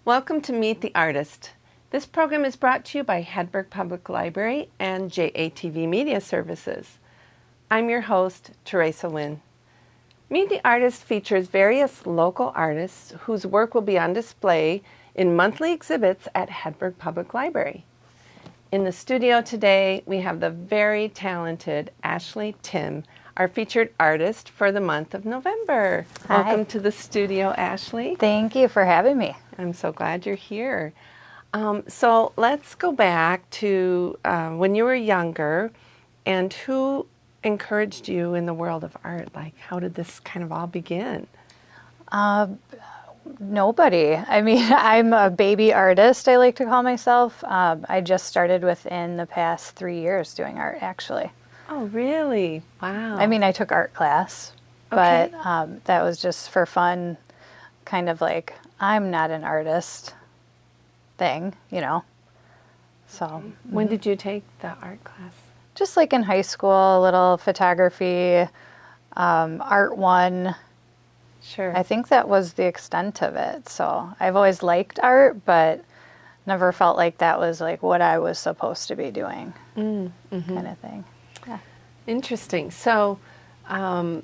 Welcome to Meet the Artist. This program is brought to you by Hedberg Public Library and JATV Media Services. I'm your host, Teresa Nguyen. Meet the Artist features various local artists whose work will be on display in monthly exhibits at Hedberg Public Library. In the studio today, we have the very talented Ashley Timm, our featured artist for the month of November. Hi. Welcome to the studio, Ashley. Thank you for having me. I'm so glad you're here. So let's go back to when you were younger, and who encouraged you in the world of art? Like, how did this kind of all begin? Nobody. I mean, I'm a baby artist, I like to call myself. I just started within the past 3 years doing art, actually. Oh, really? Wow. I mean, I took art class, but that was just for fun, kind of like, I'm not an artist thing, you know. So when did you take the art class? just like in high school, a little photography, art one. Sure. I think that was the extent of it. So I've always liked art, but never felt like that was like what I was supposed to be doing, kind of thing. Yeah. Interesting. So, and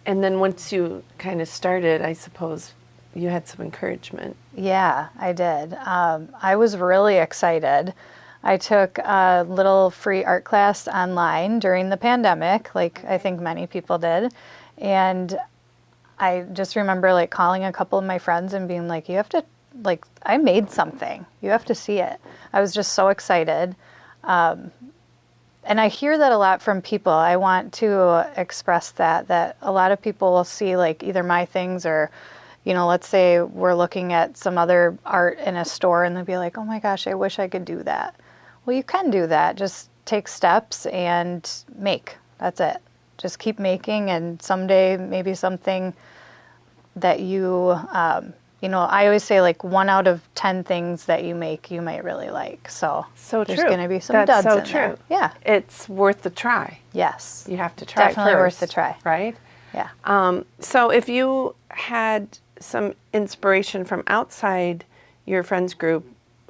then once you kind of started, I suppose you had some encouragement. Yeah, I did. I was really excited. I took a little free art class online during the pandemic, like I think many people did. And I just remember like calling a couple of my friends and being like, you have to, like, I made something. You have to see it. I was just so excited. And I hear that a lot from people. I want to express that a lot of people will see like either my things or, you know, let's say we're looking at some other art in a store and they'll be like, oh my gosh, I wish I could do that. Well, you can do that. Just take steps and make. That's it. Just keep making, and someday maybe something that you, you know, I always say like 1 out of 10 things that you make, you might really like. So there's going to be some That's duds so in true. there. Yeah. It's worth the try. Yes. You have to try Definitely first, worth the try. right? Yeah. So if you had some inspiration from outside your friends group,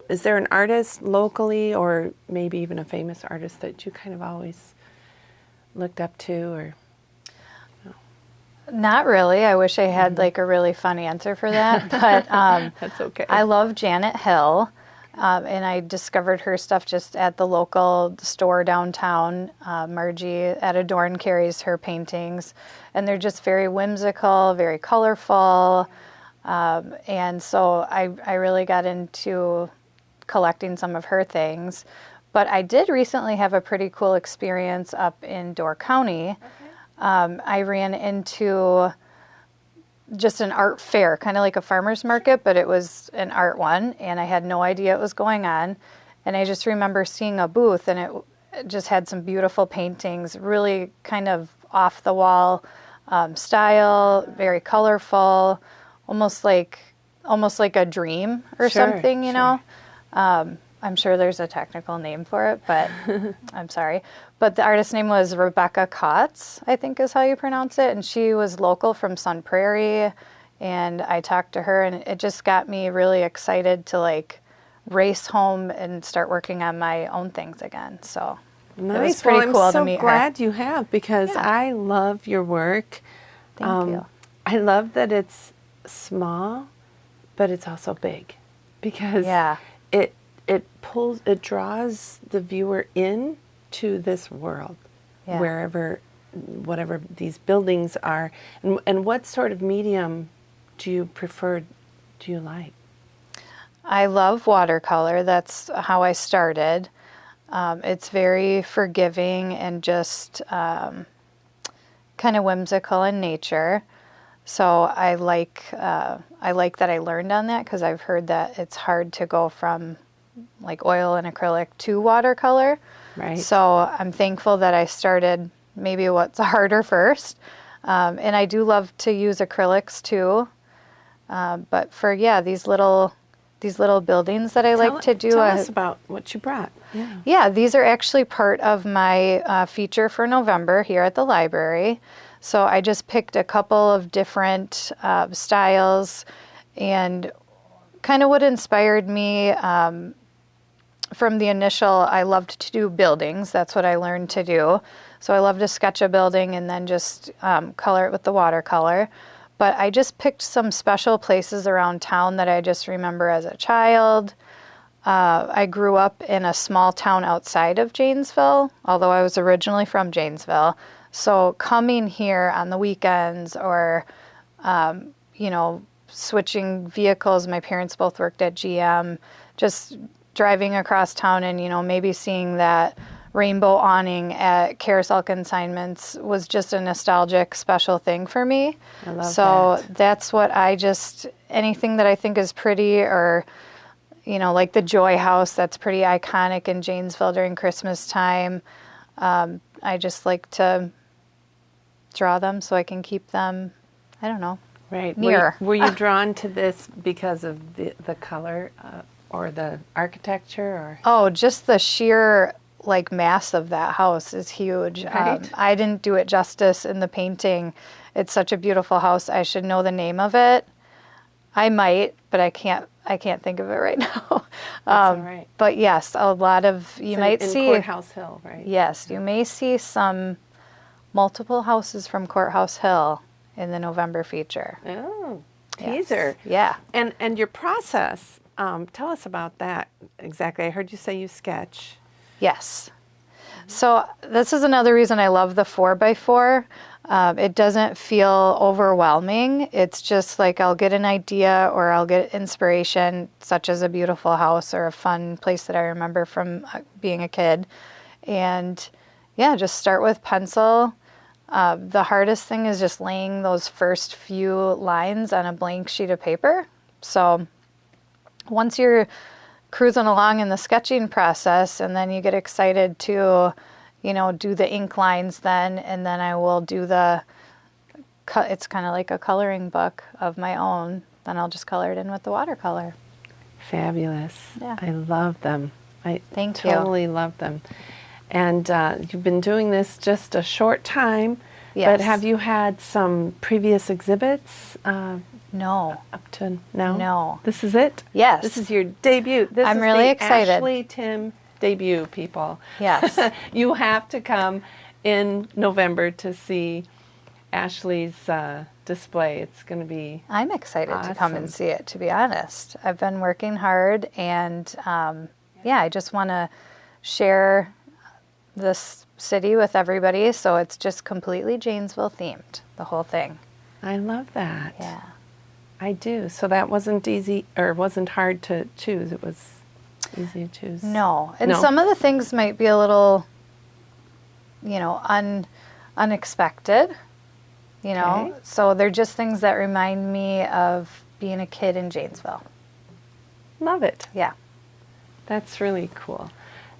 is there an artist locally or maybe even a famous artist that you kind of always looked up to? Or Not really. I wish I had like a really fun answer for that, but that's okay. I love Janet Hill, and I discovered her stuff just at the local store downtown. Margie at Adorn carries her paintings, and they're just very whimsical, very colorful, and so I really got into collecting some of her things. But I did recently have a pretty cool experience up in Door County. I ran into just an art fair, kind of like a farmer's market, but it was an art one, and I had no idea it was going on. And I just remember seeing a booth, and it just had some beautiful paintings, really kind of off-the-wall style, very colorful, almost like a dream or something, you know? I'm sure there's a technical name for it, but I'm sorry. But the artist's name was Rebecca Kotz, I think is how you pronounce it. And she was local from Sun Prairie. And I talked to her, and it just got me really excited to like race home and start working on my own things again. So nice. It was pretty cool to meet her. I'm so glad you have, because I love your work. Thank you. I love that it's small, but it's also big, because it draws the viewer in to this world, whatever these buildings are. And what sort of medium do you like? I love watercolor. That's how I started. It's very forgiving and just kind of whimsical in nature. So I like that I learned on that, because I've heard that it's hard to go from like oil and acrylic to watercolor. Right. So I'm thankful that I started maybe what's harder first. And I do love to use acrylics too. But for these little buildings that I like to do. Tell us about what you brought. Yeah, these are actually part of my feature for November here at the library. So I just picked a couple of different styles and kind of what inspired me from the initial. I loved to do buildings. That's what I learned to do. So I love to sketch a building and then just color it with the watercolor. But I just picked some special places around town that I just remember as a child. I grew up in a small town outside of Janesville, although I was originally from Janesville. So coming here on the weekends or, switching vehicles, my parents both worked at GM, just driving across town and, maybe seeing that rainbow awning at Carousel Consignments was just a nostalgic, special thing for me. I love so that. That's what anything that I think is pretty or, like the Joy House, that's pretty iconic in Janesville during Christmas time. I just like to draw them so I can keep them, I don't know, Right. near. Were you drawn to this because of the color or the architecture? Or Oh, just the sheer mass of that house is huge. Right. I didn't do it justice in the painting. It's such a beautiful house. I should know the name of it. I might, but I can't think of it right now. That's all right. But yes, a lot of you might in see Courthouse Hill, right? Yes, you may see some multiple houses from Courthouse Hill in the November feature. Oh, Yes. teaser. Yeah. And your process, tell us about that exactly. I heard you say you sketch. Yes. So this is another reason I love the 4x4. It doesn't feel overwhelming. It's just like I'll get an idea or I'll get inspiration, such as a beautiful house or a fun place that I remember from being a kid. And yeah, just start with pencil. The hardest thing is just laying those first few lines on a blank sheet of paper. So once you're cruising along in the sketching process and then you get excited to do the ink lines then, and then I will do it's kind of like a coloring book of my own. Then I'll just color it in with the watercolor. Fabulous. Yeah. I love them. Thank you. Totally love them. And you've been doing this just a short time, Yes. but have you had some previous exhibits No. up to now? No. This is it? Yes. This is your debut. This I'm is really the excited. Ashley Timm debut, people. Yes. You have to come in November to see Ashley's display. It's going to be I'm excited to come awesome. and see it, to be honest. I've been working hard and I just want to share this city with everybody. So it's just completely Janesville themed, the whole thing. I love that. Yeah. I do. So that wasn't easy or wasn't hard to choose. It was easy to choose. No. And No. some of the things might be a little, unexpected, Okay. So they're just things that remind me of being a kid in Janesville. Love it. Yeah. That's really cool.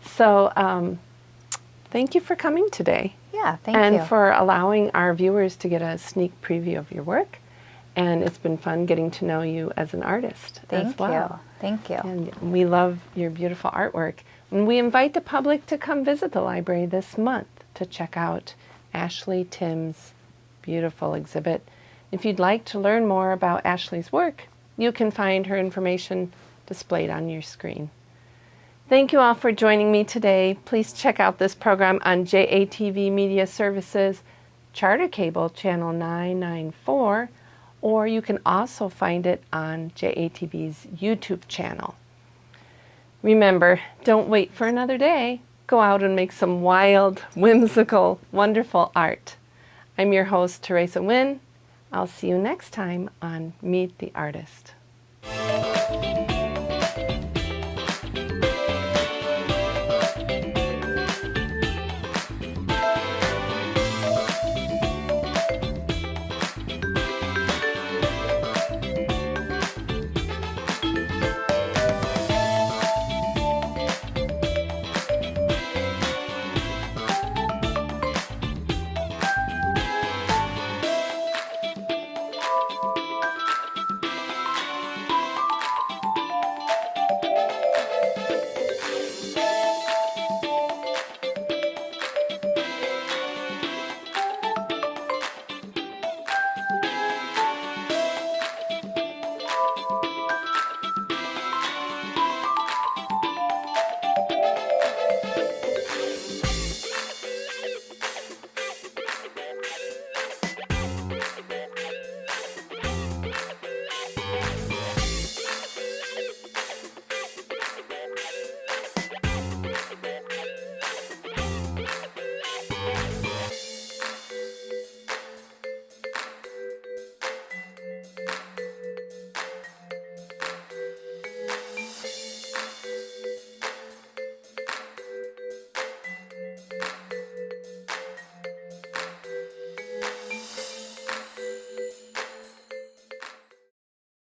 So thank you for coming today. Yeah, thank and you. for allowing our viewers to get a sneak preview of your work. And it's been fun getting to know you as an artist as Thank well. you. Thank you. And we love your beautiful artwork. And we invite the public to come visit the library this month to check out Ashley Timm's beautiful exhibit. If you'd like to learn more about Ashley's work, you can find her information displayed on your screen. Thank you all for joining me today. Please check out this program on JATV Media Services, Charter Cable Channel 994, or you can also find it on JATV's YouTube channel. Remember, don't wait for another day. Go out and make some wild, whimsical, wonderful art. I'm your host, Teresa Nguyen. I'll see you next time on Meet the Artist.